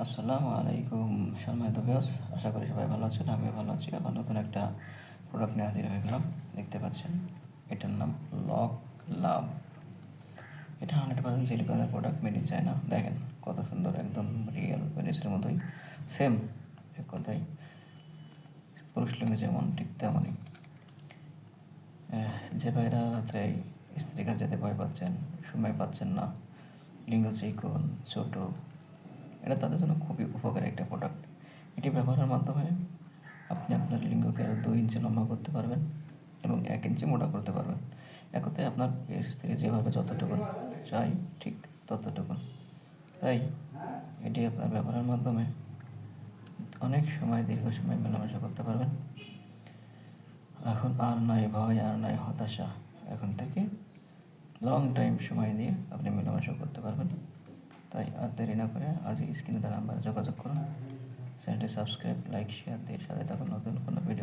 আসসালামু আলাইকুম সম্মানিত ভিউয়ার্স, আশা করি সবাই ভালো আছেন। আমিও ভালো আছি। আবার নতুন একটা প্রোডাক্ট নিয়ে হাজির হয়ে গেলাম। দেখতে পাচ্ছেন, এটার নাম লক লাভ। এটা 100% সিলিকনের প্রোডাক্ট, মেড ইন চায়না। দেখেন কত সুন্দর, একদম রিয়েল পেনিসের মতোই সেম। এক কথায় পুরুষ লিঙ্গে যেমন ঠিক তেমনই। যে ভাইরা রাত্রে স্ত্রীর কাছে যেতে ভয় পাচ্ছেন, সময় পাচ্ছেন না, লিঙ্গ চিকন ছোট, এটা তাদের জন্য খুবই উপকারী একটা প্রোডাক্ট। এটি ব্যবহারের মাধ্যমে আপনি আপনার লিঙ্গকে আরও 2 ইঞ্চি লম্বা করতে পারবেন এবং 1 ইঞ্চি মোটা করতে পারবেন। একতে আপনার পেস থেকে যেভাবে যতটুকুন চাই ঠিক ততটুকুন। তাই এটি আপনার ব্যবহারের মাধ্যমে অনেক সময় দীর্ঘ সময় মেলামেশা করতে পারবেন। এখন আর নয় ভয়, আর নয় হতাশা। এখন থেকে লং টাইম সময় দিয়ে আপনি মেলামেশা করতে পারবেন। তাই আর দেরি না করে আজই স্ক্রিনে দেওয়া নাম্বারে যোগাযোগ করুন। চ্যানেলটি সাবস্ক্রাইব, লাইক, শেয়ার দিয়ে সাথে থাকুন নতুন কোনো ভিডিও